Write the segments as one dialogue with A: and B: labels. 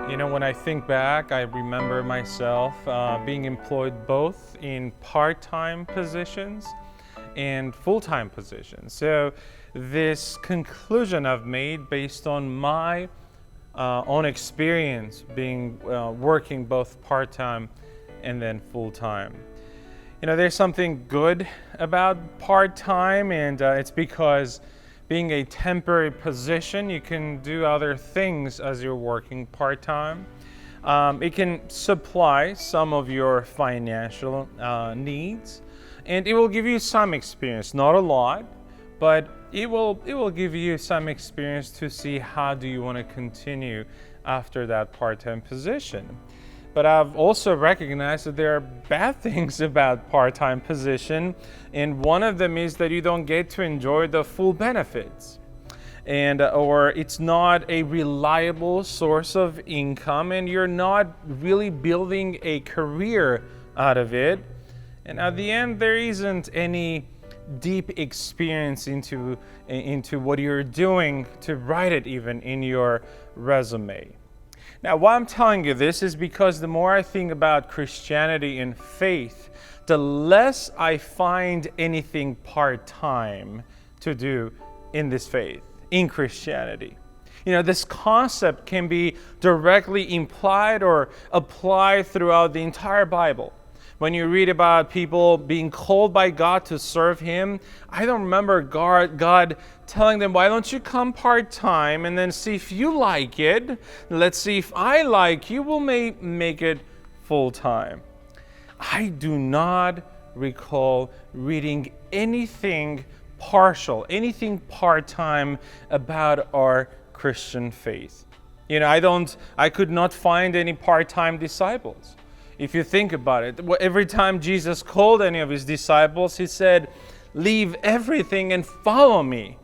A: When I think back, I remember myself being employed both in part-time positions and full-time positions. So this conclusion I've made based on my own experience being working both part-time and then full-time. There's something good about part-time, and it's because being a temporary position, you can do other things as you're working part-time. It can supply some of your financial needs, and it will give you some experience, not a lot, but it will give you some experience to see how do you want to continue after that part-time position. But I've also recognized that there are bad things about part-time position, and one of them is that you don't get to enjoy the full benefits, or it's not a reliable source of income, and you're not really building a career out of it. And at the end, there isn't any deep experience into what you're doing to write it even in your resume. Now, why I'm telling you this is because the more I think about Christianity and faith, the less I find anything part-time to do in this faith, in Christianity. This concept can be directly implied or applied throughout the entire Bible. When you read about people being called by God to serve Him, I don't remember God telling them, why don't you come part-time and then see if you like it. Let's see if I like you, we'll make it full-time. I do not recall reading anything partial, anything part-time about our Christian faith. I could not find any part-time disciples. If you think about it, every time Jesus called any of His disciples, He said, leave everything and follow me.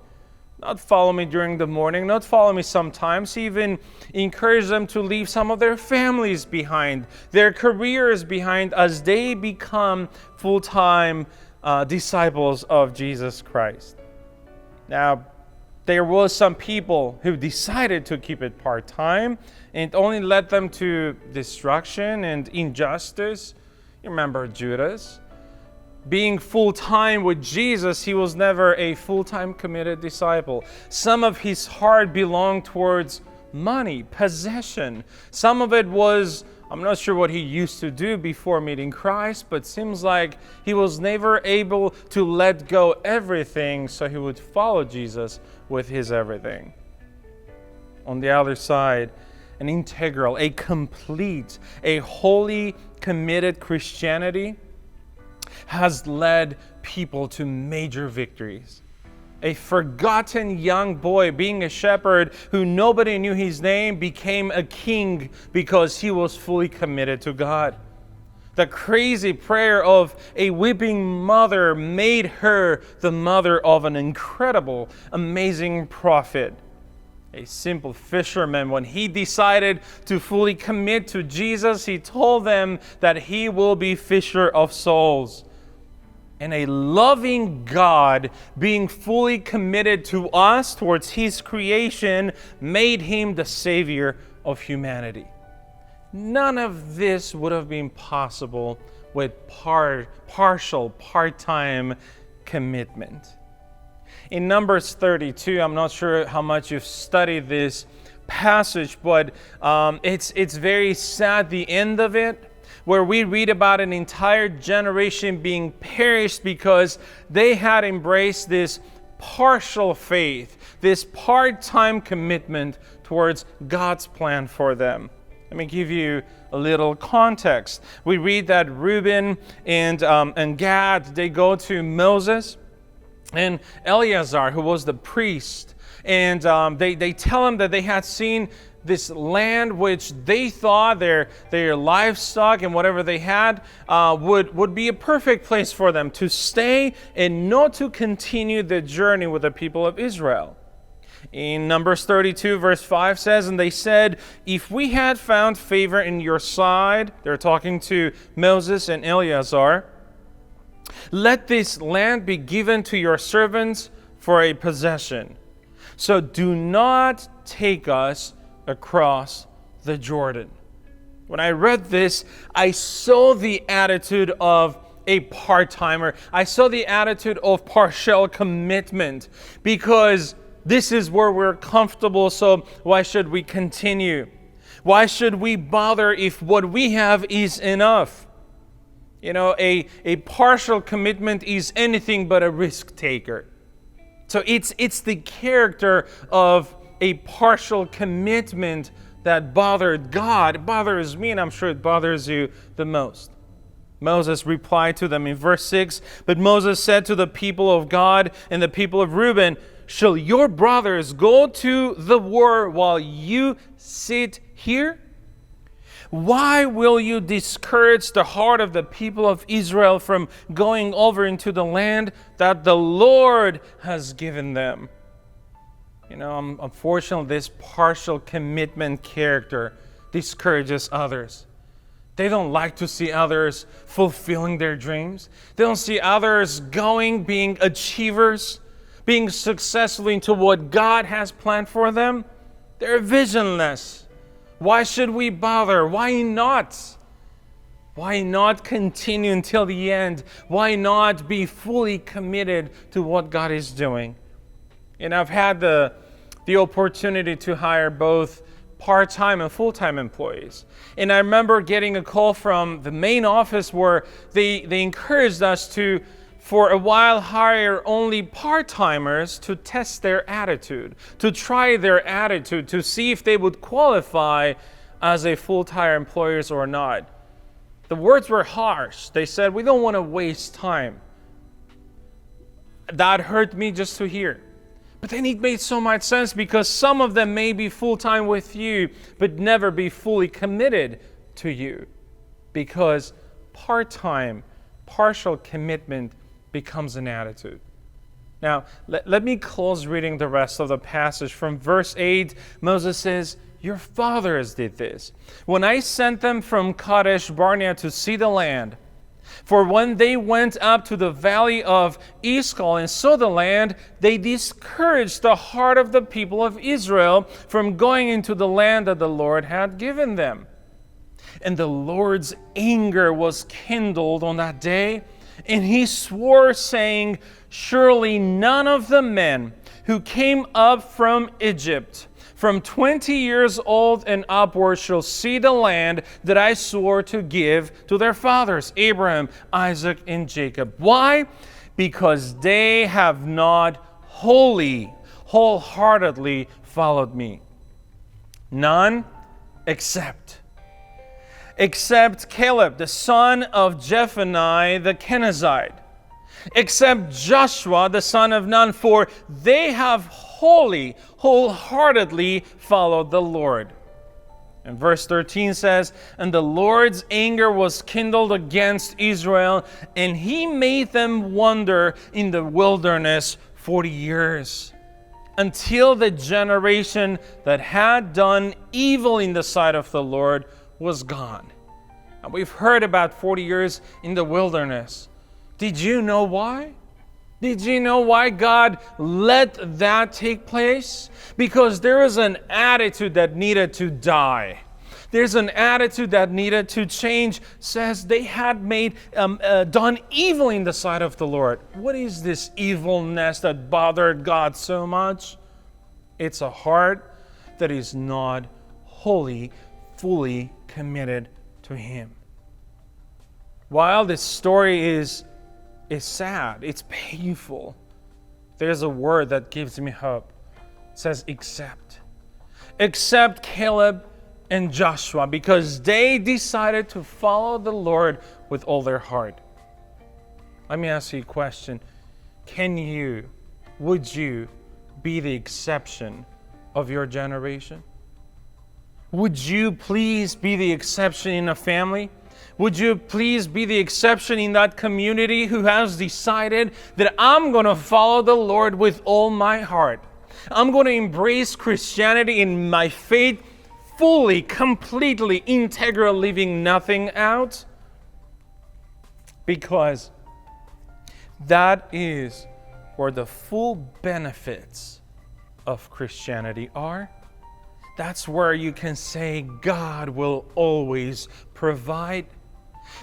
A: Not follow me during the morning, not follow me sometimes. He even encouraged them to leave some of their families behind, their careers behind, as they become full-time disciples of Jesus Christ. Now, there was some people who decided to keep it part-time, and it only led them to destruction and injustice. You remember Judas? Being full-time with Jesus, he was never a full-time committed disciple. Some of his heart belonged towards money, possession. Some of it was, I'm not sure what he used to do before meeting Christ, but seems like he was never able to let go everything so he would follow Jesus with his everything. On the other side, an integral, a complete, a wholly committed Christianity has led people to major victories. A forgotten young boy being a shepherd who nobody knew his name became a king because he was fully committed to God. The crazy prayer of a weeping mother made her the mother of an incredible, amazing prophet. A simple fisherman, when he decided to fully commit to Jesus, he told them that he will be fisher of souls. And a loving God, being fully committed to us, towards His creation, made Him the Savior of humanity. None of this would have been possible with partial, part-time commitment. In Numbers 32, I'm not sure how much you've studied this passage, but it's very sad, the end of it, where we read about an entire generation being perished because they had embraced this partial faith, this part-time commitment towards God's plan for them. Let me give you a little context. We read that Reuben and Gad, they go to Moses and Eleazar, who was the priest, and they tell him that they had seen this land which they thought their livestock and whatever they had would be a perfect place for them to stay and not to continue the journey with the people of Israel. In Numbers 32, verse 5 says, and they said, if we had found favor in your sight, they're talking to Moses and Eleazar, let this land be given to your servants for a possession. So do not take us across the Jordan. When I read this, I saw the attitude of a part-timer. I saw the attitude of partial commitment, because this is where we're comfortable, so why should we continue? Why should we bother if what we have is enough? You know, a partial commitment is anything but a risk taker. So it's the character of a partial commitment that bothered God. It bothers me, and I'm sure it bothers you the most. Moses replied to them in verse 6, "But Moses said to the people of God and the people of Reuben, 'Shall your brothers go to the war while you sit here? Why will you discourage the heart of the people of Israel from going over into the land that the Lord has given them?'" You know, unfortunately, this partial commitment character discourages others. They don't like to see others fulfilling their dreams. They don't see others being achievers, being successful into what God has planned for them. They're visionless. Why should we bother? Why not? Why not continue until the end? Why not be fully committed to what God is doing? And I've had the opportunity to hire both part-time and full-time employees. And I remember getting a call from the main office where they encouraged us to, for a while, hire only part-timers to test their attitude, to try their attitude, to see if they would qualify as a full-time employees or not. The words were harsh. They said, "We don't want to waste time." That hurt me just to hear. But then it made so much sense, because some of them may be full-time with you, but never be fully committed to you. Because part-time, partial commitment becomes an attitude. Now, let me close reading the rest of the passage. From verse 8, Moses says, "Your fathers did this, when I sent them from Kadesh Barnea to see the land. For when they went up to the valley of Eshcol and saw the land, they discouraged the heart of the people of Israel from going into the land that the Lord had given them. And the Lord's anger was kindled on that day, and he swore, saying, 'Surely none of the men who came up from Egypt from 20 years old and upward shall see the land that I swore to give to their fathers, Abraham, Isaac, and Jacob.' Why? Because they have not wholeheartedly followed me. None except Caleb, the son of Jephunneh the Kenizzite, except Joshua, the son of Nun, for they have wholeheartedly followed the Lord." And verse 13 says, "And the Lord's anger was kindled against Israel, and he made them wander in the wilderness 40 years, until the generation that had done evil in the sight of the Lord was gone." And we've heard about 40 years in the wilderness. Did you know why? Did you know why God let that take place? Because there was an attitude that needed to die. There's an attitude that needed to change. Says they had done evil in the sight of the Lord. What is this evilness that bothered God so much? It's a heart that is not fully committed to Him. While this story is sad, it's painful, there's a word that gives me hope. It says, except Caleb and Joshua, because they decided to follow the Lord with all their heart. Let me ask you a question. Would you be the exception of your generation? Would you please be the exception in a family? Would you please be the exception in that community who has decided that I'm going to follow the Lord with all my heart? I'm going to embrace Christianity in my faith fully, completely, integral, leaving nothing out? Because that is where the full benefits of Christianity are. That's where you can say God will always provide.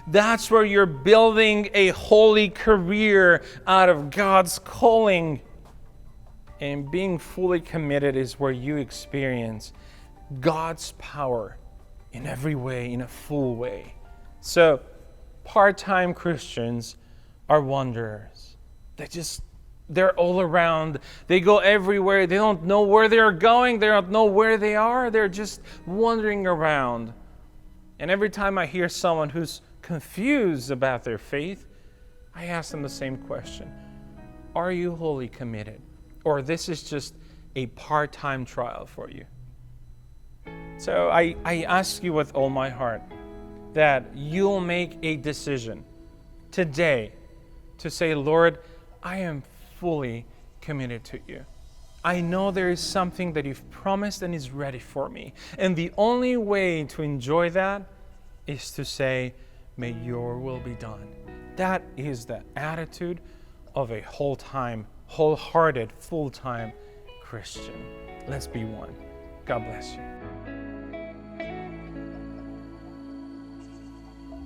A: That's where you're building a holy career out of God's calling. And being fully committed is where you experience God's power in every way, in a full way. So, part-time Christians are wanderers. They're all around. They go everywhere. They don't know where they're going. They don't know where they are. They're just wandering around. And every time I hear someone who's confused about their faith, I ask them the same question. Are you wholly committed? Or this is just a part-time trial for you? So I ask you with all my heart that you'll make a decision today to say, Lord, I am fully committed to you. I know there is something that you've promised and is ready for me. And the only way to enjoy that is to say, may your will be done. That is the attitude of a wholehearted, full-time Christian. Let's be one. God bless you.